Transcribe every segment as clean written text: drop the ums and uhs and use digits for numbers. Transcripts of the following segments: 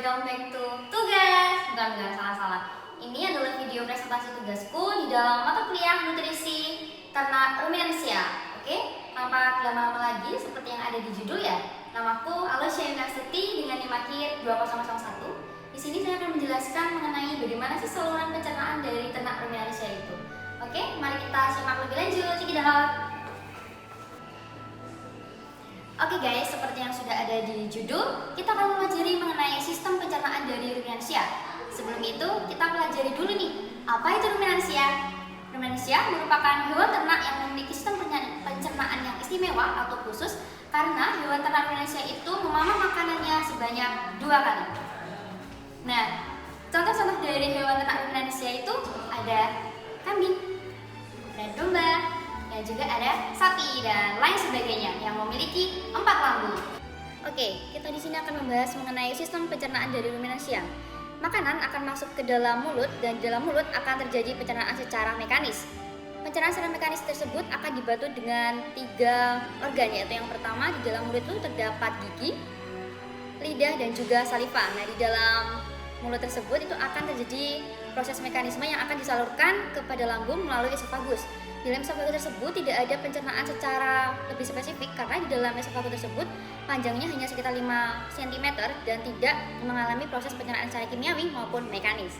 welcome back to tugas. Bukan, salah. Ini adalah video presentasi tugasku di dalam mata kuliah nutrisi ternak ruminansia. Oke, tanpa lama-lama lagi seperti yang ada di judul ya. Namaku Alosya University dengan NIM akhir 20001. Di sini saya akan menjelaskan mengenai bagaimana sih saluran pencernaan dari ternak ruminansia itu. Oke, mari kita simak lebih lanjut. Oke guys, seperti yang sudah ada di judul, kita akan mempelajari mengenai sistem pencernaan dari ruminansia. Sebelum itu, kita pelajari dulu nih, apa itu ruminansia? Ruminansia merupakan hewan ternak yang memiliki sistem pencernaan yang istimewa atau khusus karena hewan ternak ruminansia itu memamah makanannya sebanyak 2 kali. Nah, contoh-contoh dari hewan ternak ruminansia itu ada kambing, dan domba, dan juga ada sapi dan lain sebagainya yang memiliki 4 lambung. Oke, kita di sini akan membahas mengenai sistem pencernaan dari ruminansia. Makanan akan masuk ke dalam mulut dan di dalam mulut akan terjadi pencernaan secara mekanis. Pencernaan secara mekanis tersebut akan dibantu dengan 3 organ, yaitu yang pertama di dalam mulut itu terdapat gigi, lidah dan juga saliva. Nah, di dalam mulut tersebut itu akan terjadi proses mekanisme yang akan disalurkan kepada lambung melalui esofagus. Di dalam esofagus tersebut tidak ada pencernaan secara lebih spesifik karena di dalam esofagus tersebut panjangnya hanya sekitar 5 cm dan tidak mengalami proses pencernaan secara kimiawi maupun mekanis.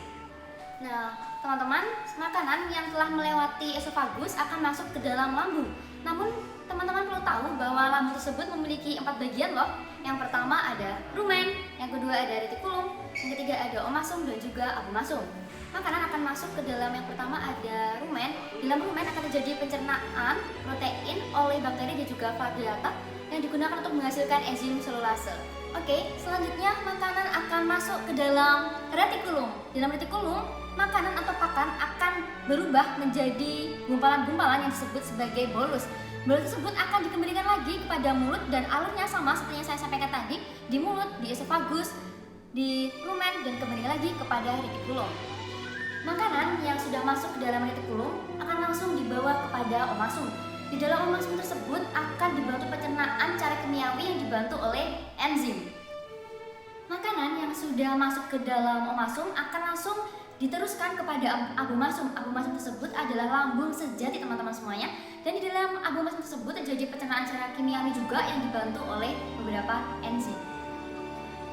Nah, teman-teman, makanan yang telah melewati esofagus akan masuk ke dalam lambung. Namun, teman-teman perlu tahu bahwa lambung tersebut memiliki 4 bagian loh. Yang pertama ada rumen, yang kedua ada retikulum, yang ketiga ada omasum dan juga abomasum. Makanan akan masuk ke dalam yang pertama ada rumen. Di dalam rumen akan terjadi pencernaan protein oleh bakteri dan juga flagellata yang digunakan untuk menghasilkan enzim selulase. Oke, selanjutnya makanan akan masuk ke dalam retikulum. Di dalam retikulum, makanan atau pakan akan berubah menjadi gumpalan-gumpalan yang disebut sebagai bolus. Bolus tersebut akan dikembalikan lagi kepada mulut dan alurnya sama seperti yang saya sampaikan tadi, di mulut, di esofagus, di rumen dan kembali lagi kepada retikulum. Makanan yang sudah masuk ke dalam retikulum akan langsung dibawa kepada omasum. Di dalam omasum tersebut akan dibantu pencernaan cara kimiawi yang dibantu oleh enzim. Makanan yang sudah masuk ke dalam omasum akan langsung diteruskan kepada abomasum. Abomasum tersebut adalah lambung sejati teman-teman semuanya. Dan di dalam abomasum tersebut terjadi pencernaan secara kimiawi juga yang dibantu oleh beberapa enzim.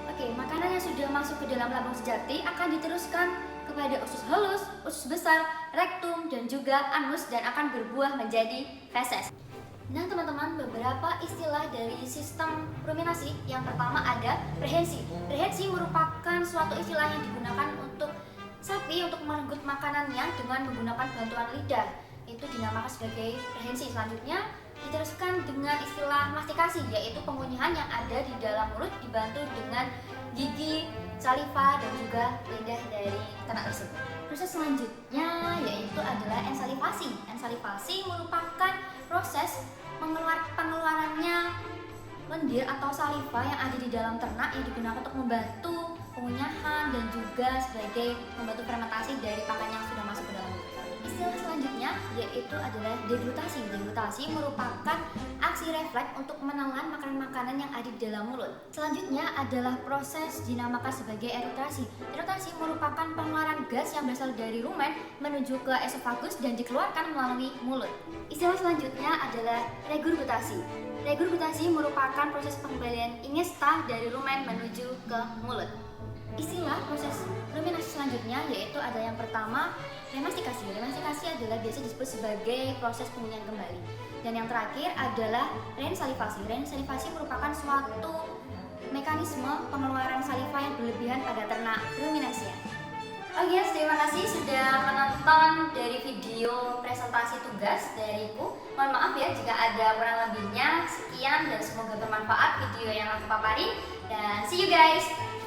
Oke, makanan yang sudah masuk ke dalam lambung sejati akan diteruskan kepada usus halus, usus besar, rektum, dan juga anus dan akan berbuah menjadi feses. Nah teman-teman, beberapa istilah dari sistem ruminasi. Yang pertama ada prehensi. Prehensi merupakan suatu istilah yang digunakan untuk sapi untuk merenggut makanannya dengan menggunakan bantuan lidah. Itu dinamakan sebagai prehensi. Selanjutnya diteruskan dengan istilah mastikasi, yaitu pengunyihan yang ada di dalam mulut dibantu dengan gigi, saliva, dan juga lidah dari ternak tersebut. Proses selanjutnya yaitu adalah ensalivasi. Ensalivasi merupakan proses pengeluarannya lendir atau saliva yang ada di dalam ternak yang digunakan untuk membantu pengunyahan dan juga sebagai membantu fermentasi dari pakan yang sudah masuk ke dalam mulut. Istilah selanjutnya yaitu adalah deglutasi. Deglutasi merupakan aksi refleks untuk menelan makanan-makanan yang ada di dalam mulut. Selanjutnya adalah proses dinamakan sebagai eruktasi. Eruktasi merupakan pengeluaran gas yang berasal dari rumen menuju ke esofagus dan dikeluarkan melalui mulut. Istilah selanjutnya adalah regurgitasi. Regurgitasi merupakan proses pengembalian ingesta dari rumen menuju ke mulut. Istilah proses ruminasi selanjutnya yaitu ada yang pertama remastikasi. Remastikasi adalah biasa disebut sebagai proses pengunyihan kembali. Dan yang terakhir adalah rensalivasi. Rensalivasi merupakan suatu mekanisme pengeluaran saliva yang berlebihan pada ternak ruminansia. Oke, terima kasih sudah menonton dari video presentasi tugas dariku. Mohon maaf ya jika ada kurang lebihnya. Sekian dan semoga bermanfaat video yang aku paparin. Dan see you guys!